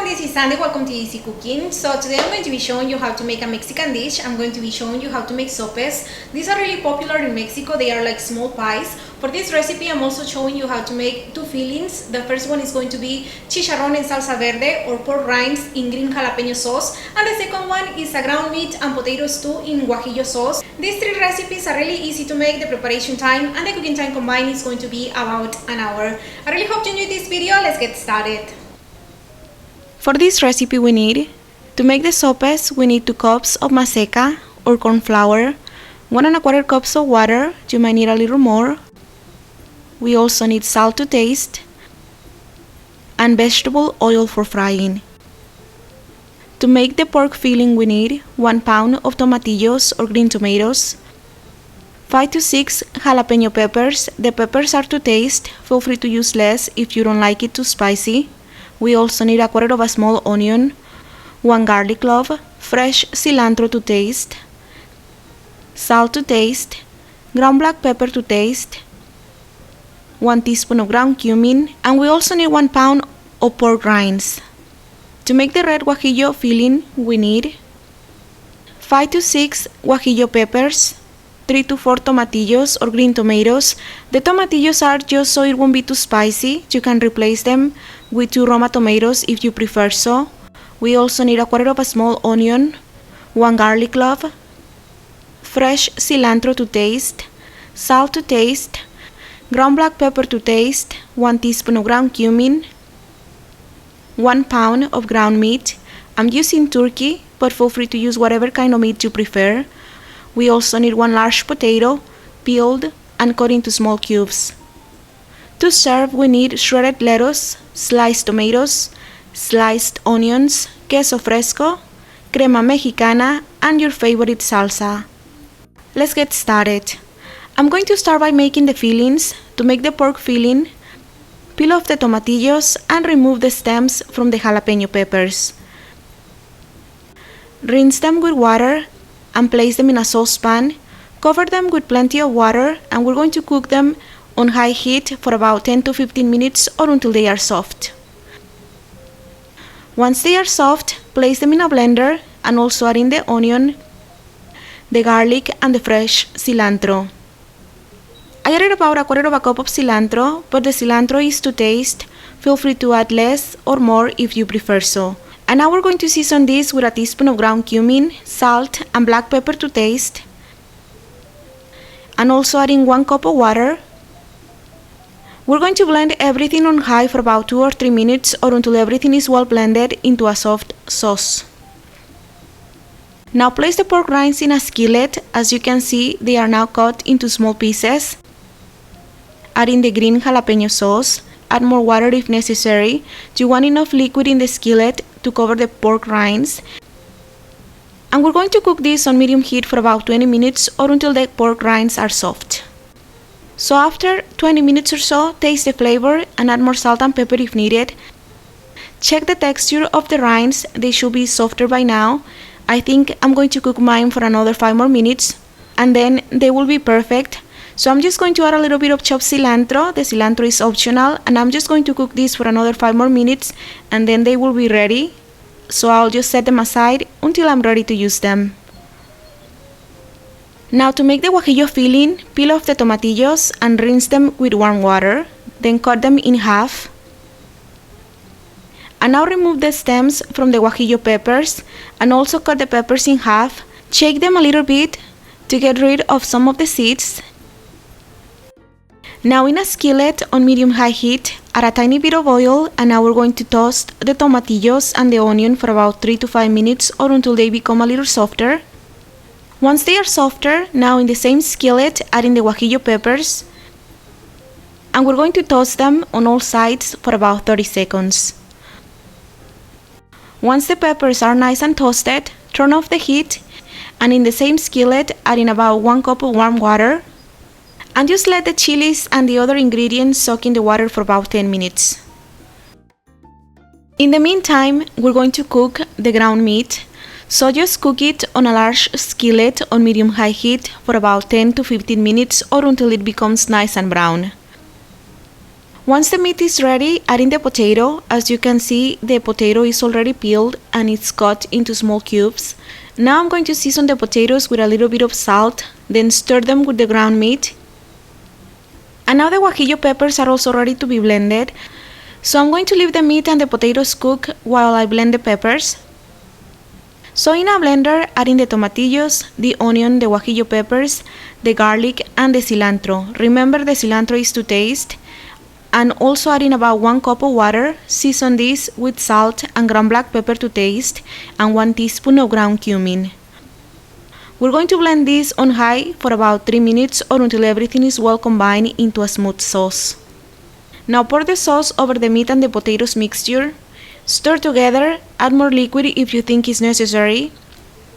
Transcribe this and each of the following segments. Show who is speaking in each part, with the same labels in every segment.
Speaker 1: this is Sandy. Welcome to Easy Cooking. So today I'm going to be showing you how to make a Mexican dish. I'm going to be showing you how to make sopes. These are really popular in Mexico. They are like small pies. For this recipe, I'm also showing you how to make two fillings. The first one is going to be chicharrón en salsa verde or pork rinds in green jalapeno sauce. And the second one is a ground meat and potato stew in guajillo sauce. These three recipes are really easy to make. The preparation time and the cooking time combined is going to be about an hour. I really hope you enjoyed this video. Let's get started.
Speaker 2: For this recipe to make the sopes, we need 2 cups of moussaka or corn flour, 1 1/4 cups of water, you might need a little more. We also need salt to taste, and vegetable oil for frying. To make the pork filling we need 1 pound of tomatillos or green tomatoes, 5 to 6 jalapeno peppers. The peppers are to taste, feel free to use less if you don't like it too spicy. We also need 1/4 of a small onion, 1 garlic clove, fresh cilantro to taste, salt to taste, ground black pepper to taste, 1 teaspoon of ground cumin, and we also need 1 pound of pork rinds. To make the red guajillo filling, we need 5 to 6 guajillo peppers, 3 to 4 tomatillos or green tomatoes. The tomatillos are just so it won't be too spicy. You can replace them with 2 Roma tomatoes if you prefer so. We also need 1/4 of a small onion, 1 garlic clove, fresh cilantro to taste, salt to taste, ground black pepper to taste, 1 teaspoon of ground cumin, 1 pound of ground meat. I'm using turkey, but feel free to use whatever kind of meat you prefer. We also need 1 large potato, peeled and cut into small cubes. To serve, we need shredded lettuce, sliced tomatoes, sliced onions, queso fresco, crema mexicana, and your favorite salsa. Let's get started. I'm going to start by making the fillings. To make the pork filling, peel off the tomatillos and remove the stems from the jalapeno peppers. Rinse them with water and place them in a saucepan. Cover them with plenty of water, and we're going to cook them on high heat for about 10 to 15 minutes or until they are soft. Once they are soft, place them in a blender and also add in the onion, the garlic, and the fresh cilantro. I added about 1/4 of a cup of cilantro, but the cilantro is to taste. Feel free to add less or more if you prefer so. And now we're going to season this with a teaspoon of ground cumin, salt, and black pepper to taste, and also adding 1 cup of water. We're going to blend everything on high for about 2 or 3 minutes or until everything is well blended into a soft sauce. Now place the pork rinds in a skillet. As you can see, they are now cut into small pieces. Add in the green jalapeno sauce. Add more water if necessary. You want enough liquid in the skillet to cover the pork rinds. And we're going to cook this on medium heat for about 20 minutes or until the pork rinds are soft. So after 20 minutes or so, taste the flavor and add more salt and pepper if needed. Check the texture of the rinds. They should be softer by now. I think I'm going to cook mine for another 5 more minutes and then they will be perfect. So I'm just going to add a little bit of chopped cilantro. The cilantro is optional, and I'm just going to cook this for another 5 more minutes and then they will be ready. So I'll just set them aside until I'm ready to use them. Now to make the guajillo filling, peel off the tomatillos and rinse them with warm water. Then cut them in half. And now remove the stems from the guajillo peppers and also cut the peppers in half. Shake them a little bit to get rid of some of the seeds. Now in a skillet on medium-high heat, add a tiny bit of oil, and now we're going to toast the tomatillos and the onion for about 3 to 5 minutes or until they become a little softer. Once they are softer, now in the same skillet, add in the guajillo peppers, and we're going to toast them on all sides for about 30 seconds. Once the peppers are nice and toasted, turn off the heat, and in the same skillet, add in about 1 cup of warm water, and just let the chilies and the other ingredients soak in the water for about 10 minutes. In the meantime, we're going to cook the ground meat. So just cook it on a large skillet on medium-high heat for about 10 to 15 minutes or until it becomes nice and brown. Once the meat is ready, add in the potato. As you can see, the potato is already peeled and it's cut into small cubes. Now I'm going to season the potatoes with a little bit of salt, then stir them with the ground meat. And now the guajillo peppers are also ready to be blended. So I'm going to leave the meat and the potatoes cook while I blend the peppers. So in a blender, add in the tomatillos, the onion, the guajillo peppers, the garlic, and the cilantro. Remember, the cilantro is to taste. And also add in about 1 cup of water. Season this with salt and ground black pepper to taste, and 1 teaspoon of ground cumin. We're going to blend this on high for about 3 minutes or until everything is well combined into a smooth sauce. Now pour the sauce over the meat and the potatoes mixture. Stir together, add more liquid if you think is necessary.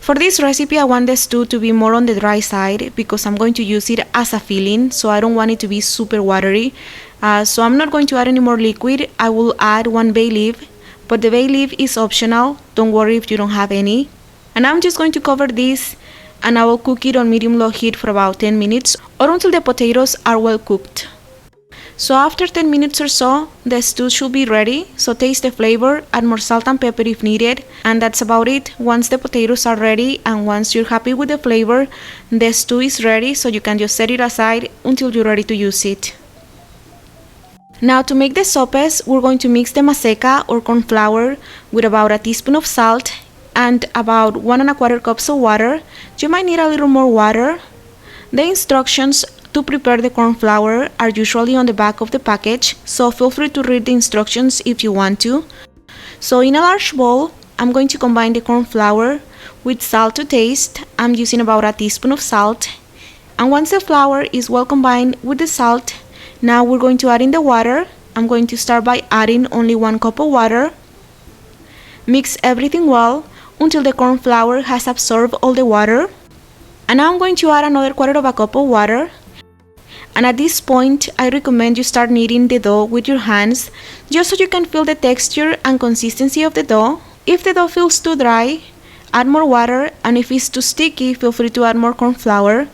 Speaker 2: For this recipe, I want the stew to be more on the dry side because I'm going to use it as a filling, so I don't want it to be super watery. So I'm not going to add any more liquid. I will add 1 bay leaf, but the bay leaf is optional. Don't worry if you don't have any. And I'm just going to cover this and I will cook it on medium-low heat for about 10 minutes or until the potatoes are well cooked. So after 10 minutes or so, the stew should be ready. So taste the flavor, add more salt and pepper if needed, and that's about it. Once the potatoes are ready and once you're happy with the flavor, the stew is ready, so you can just set it aside until you're ready to use it. Now to make the sopes, we're going to mix the moussaka or corn flour with about a teaspoon of salt and about 1 1/4 cups of water. You might need a little more water. The instructions to prepare the corn flour are usually on the back of the package, so feel free to read the instructions if you want to. So in a large bowl, I'm going to combine the corn flour with salt to taste. I'm using about a teaspoon of salt. And once the flour is well combined with the salt, now we're going to add in the water. I'm going to start by adding only 1 cup of water. Mix everything well until the corn flour has absorbed all the water. And now I'm going to add another 1/4 cup of water. And at this point, I recommend you start kneading the dough with your hands, just so you can feel the texture and consistency of the dough. If the dough feels too dry, add more water, and if it's too sticky, feel free to add more corn flour.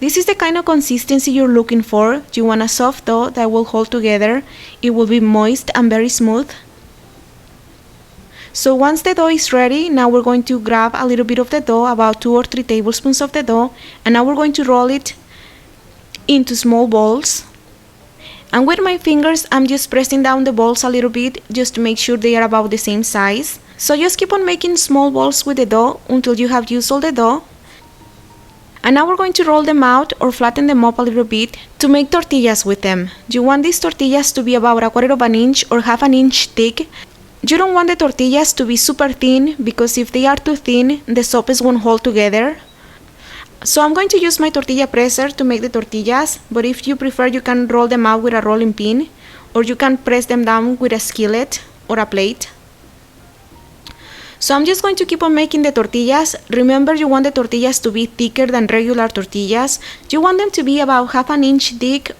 Speaker 2: This is the kind of consistency you're looking for. You want a soft dough that will hold together. It will be moist and very smooth. So once the dough is ready, now we're going to grab a little bit of the dough, about 2 or 3 tablespoons of the dough, and now we're going to roll it into small balls. And with my fingers, I'm just pressing down the balls a little bit just to make sure they are about the same size. So just keep on making small balls with the dough until you have used all the dough. And now we're going to roll them out or flatten them up a little bit to make tortillas with them. You want these tortillas to be about 1/4 inch or 1/2 inch thick. You don't want the tortillas to be super thin because if they are too thin, the sopes won't hold together. So I'm going to use my tortilla presser to make the tortillas, but if you prefer, you can roll them out with a rolling pin, or you can press them down with a skillet or a plate. So I'm just going to keep on making the tortillas. Remember, you want the tortillas to be thicker than regular tortillas. You want them to be about 1/2 inch thick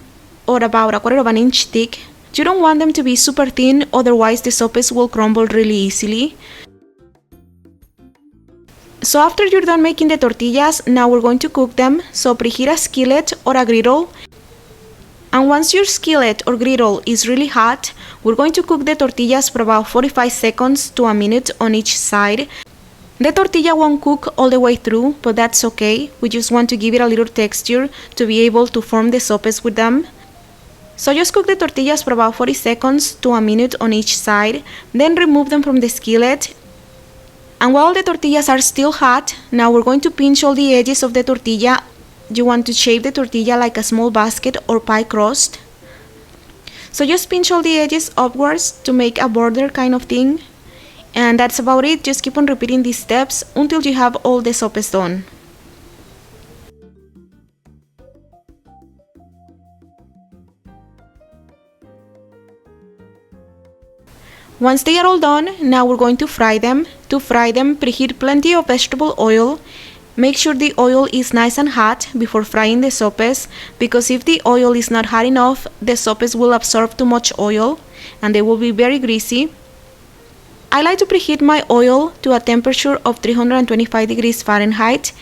Speaker 2: or about 1/4 inch thick. You don't want them to be super thin, otherwise the sopes will crumble really easily. So after you're done making the tortillas, now we're going to cook them. So preheat a skillet or a griddle. And once your skillet or griddle is really hot, we're going to cook the tortillas for about 45 seconds to a minute on each side. The tortilla won't cook all the way through, but that's okay. We just want to give it a little texture to be able to form the sopes with them. So just cook the tortillas for about 40 seconds to a minute on each side, then remove them from the skillet. And while the tortillas are still hot, now we're going to pinch all the edges of the tortilla. You want to shape the tortilla like a small basket or pie crust. So just pinch all the edges upwards to make a border kind of thing. And that's about it. Just keep on repeating these steps until you have all the sopes done. Once they are all done, now we're going to fry them. To fry them, preheat plenty of vegetable oil. Make sure the oil is nice and hot before frying the sopes, because if the oil is not hot enough, the sopes will absorb too much oil and they will be very greasy. I like to preheat my oil to a temperature of 325 degrees Fahrenheit.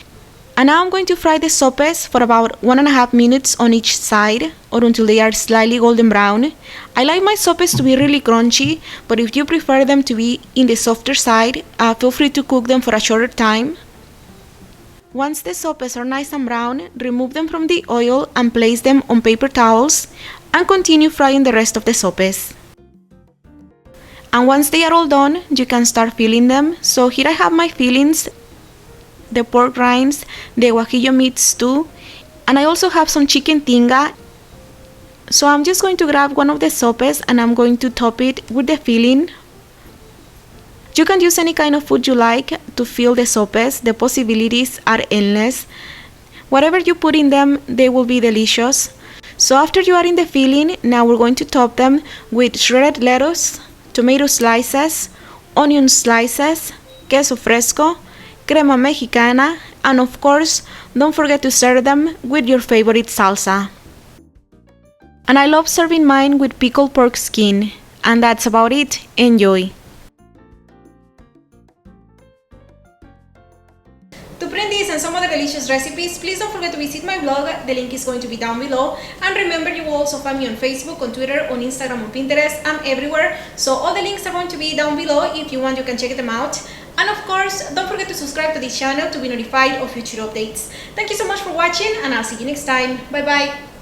Speaker 2: And now I'm going to fry the sopes for about 1.5 minutes on each side, or until they are slightly golden brown. I like my sopes to be really crunchy, but if you prefer them to be in the softer side, feel free to cook them for a shorter time. Once the sopes are nice and brown, remove them from the oil and place them on paper towels and continue frying the rest of the sopes. And once they are all done, you can start filling them. So here I have my fillings, the pork rinds, the guajillo meat stew, and I also have some chicken tinga. So I'm just going to grab one of the sopes and I'm going to top it with the filling. You can use any kind of food you like to fill the sopes. The possibilities are endless. Whatever you put in them, they will be delicious. So after you are in the filling, now we're going to top them with shredded lettuce, tomato slices, onion slices, queso fresco, crema mexicana, and of course, don't forget to serve them with your favorite salsa. And I love serving mine with pickled pork skin. And that's about it. Enjoy!
Speaker 1: To print these and some other delicious recipes, please don't forget to visit my blog. The link is going to be down below. And remember, you will also find me on Facebook, on Twitter, on Instagram, on Pinterest. I'm everywhere. So all the links are going to be down below. If you want, you can check them out. And of course, don't forget to subscribe to this channel to be notified of future updates. Thank you so much for watching, and I'll see you next time. Bye bye.